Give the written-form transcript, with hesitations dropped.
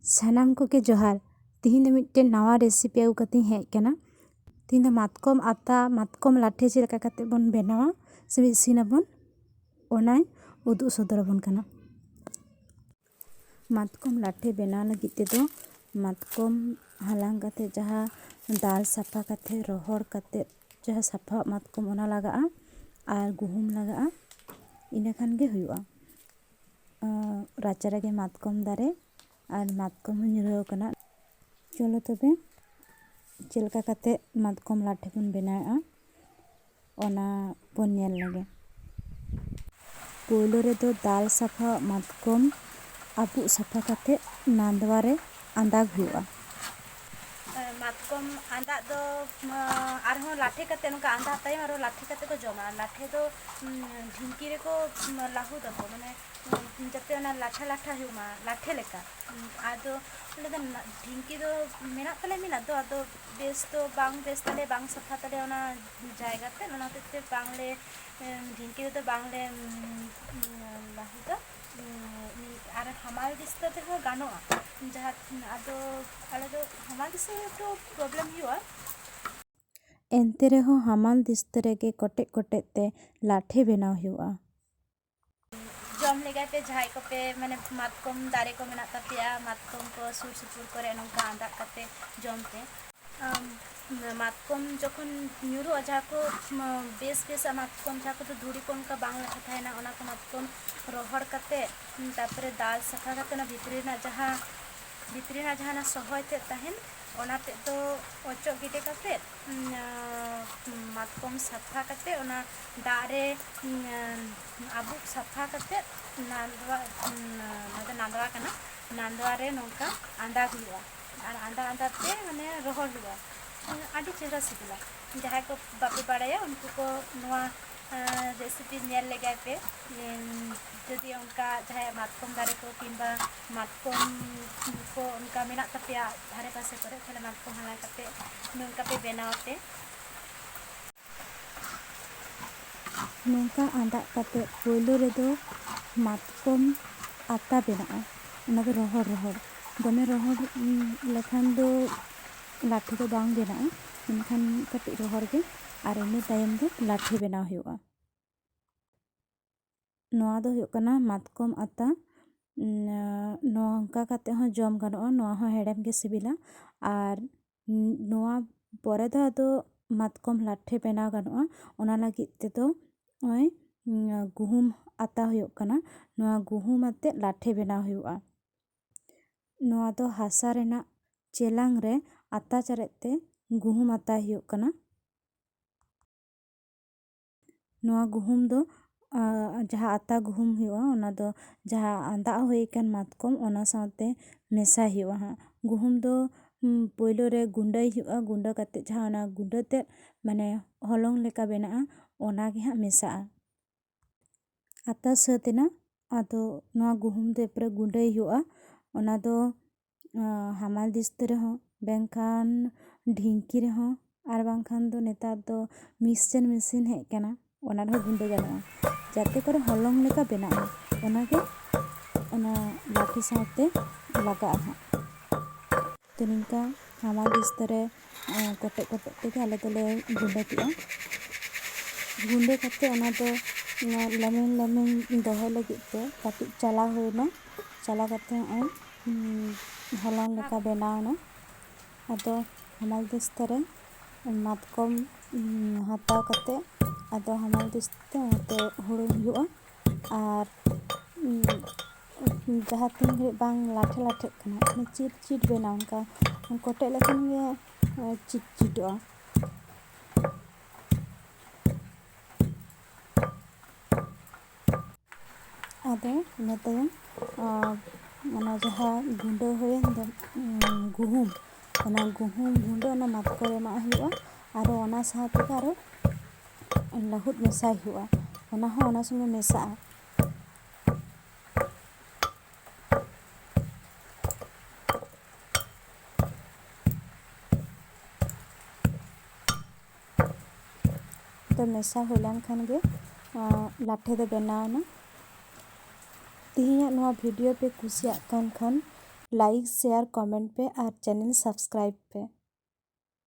सानाम कोगे जोहार तिहिन दो मिट्टेन नावा रेसिपी आगु कते हेज कना। तिहिन दो मातकम आता मातकम लाठे चेद लेका कते बन बेनावा से इसिनाबन ओनाय उदुग सदरबन कना। मातकम लाठे बेनाव लगिद तेदो मातकम हालांग कते जहाँ दाल साफा कते रोहड़ कते जहाँ साफा मातकम ओना लगा और गुहुम लगा इना खान गे हुआ। राचा रेगे मातकम दारे और मातकम ᱧᱩᱨᱦᱟᱹᱣ कना। चलो तबे चेलका कते मातकम लाठे बन बनाया ओना बन नेल लगे। पोलो रे दो दाल साफा मातकम आबू साफा कते नांदवा रे आंदाग हुआ। मातकम आंदा दो आरहों लाठे कते नोका आंदा तायम आरो लाठे कते को जमा लाठे दो ढिंकी रे को लाहू दको माने जते ओना लाठा लाठा हुमा लाठे लेका आदो ओले दो ढिंकी दो मेना तले मेना दो आदो बेस तो बांग बेस तले बांग साफा तले ओना जायगा ते ओना ते बांगले ढिंकी दो बांगले लाहू दो आर हमाल दिस्ता ते हो गानोआ जहाँ आदो आले दो हमाल दिस्ता तो प्रॉब्लम हुआ एंते रे हो हमाल दिस्ता रे के कोटे कोटे ते लाठे बेनाव हुआ। जम लेगा पे झाई को पे माने मातकम दारे को मेना तपिया मातकम को सुर सुपुर करे नोंका आंदा कते जम पे मातकम जखन ᱧᱩᱨᱩᱜᱼᱟ जहाँ को बेस बेस मातकम जहाँ को तो धुड़ी को उनका बांग लखा थायना ओना को मातकम रोहड़ कते तापरे दाल साफा कते ना भितरी ना जहाँ ना सहय ते तहन ओना ते तो ओचो गिटे कते मातकम साफा कते ओना दारे आबू साफा कते नांदवा कना नांदवा रे नोंका आंदा हुआ और आंदा ते माने रोहड़ हुआ आदि चेहरा सिबिला। जहाँ को बापे बाड़ाया उनको को नवा रेसिपी नेल लेगा पे जदि उनका जहाँ मातकम दारे को किंबा मातकम को उनका मेना तपिया धारे पासे करे थाले मातकम हाला कते नोंका पे बेनावते नोंका आंदा कते पोलो रे दो मातकम आता बेनाआ ओना दो रोहड़ दमे रोहड़ लेखान दो लाठे दो बांग बेनाआ इनखान कते रोहड़ गे और इना तायम दो लाठे बेनाव हुआ। नोआ दो हुआ कना मातकम आता नोंका कते हो जम गानोआ नोआ हो हेड़ेम गे सिबिला और नोआ परे दो आदो मातकम लाठे बेनाव गानोआ ओना लगिद ते दो ओय गुहुम आता हुआ कना नोआ गुहुम आते लाठे बेनाव हुआ। नोआ दो हासा रेना चेलांग रे आता चरेते गुहुम आता हुआ कना। नोआ गुहुम दो जहाँ आता गुहुम हुआ ओना दो जहाँ आंदा हुई कन मातकम ओना साथे मेसा हुआ। हाँ गुहुम दो पोइलो रे गुंडा हुआ गुंडा कते जहाँ ओना गुंडा ते माने हलोंग लेका बेना ओना गे हाँ मेसा आता सतेना आदो नोआ गुहुम दे पर गुंडा हुआ ओना दो हमाल दिस्ते रे हो बेंखान ढिंकी रे हो और बांखान दो नेता दो मिक्सचर मेसिन है कना ओना रे गुंडा गानोआ जाते करे हलोंग लेका बेना ओना गे ओना लाठी साथे लगा हाँ तो निंका हमाल दिस्ते रे कोटे कोटे ते आले दोले गुंडा किया गुंडे कते ओना दो लमेन दोहे लगिद ते कति चला हुईना चला कते हलोंग लेका बेनावना आदो हमाल दिस्ते रे मातकम हताव कते आदो हमाल दिस्ते ते हुड़ुम हुआ और जहाँ तीन घड़ी बांग लाठे लाठे कना चिट चिट बेना उनका कोटे लेकिन ये चिट चिटोआ आदो नतयम ओना जहाँ गुंडा हुए गुहुम ओना गुहुम गुंडा ओना मातकम एमा हुआ और ओना साथे आरो लाहुद मेसा हुआ ओना हो ओना संगे मेसा तो मेसा होलान खान गे लाठे दो बेनावना। तिहिया नोआ वीडियो पे कुसिया कान खान लाइक शेयर कमेंट पे और चैनल सब्सक्राइब पे।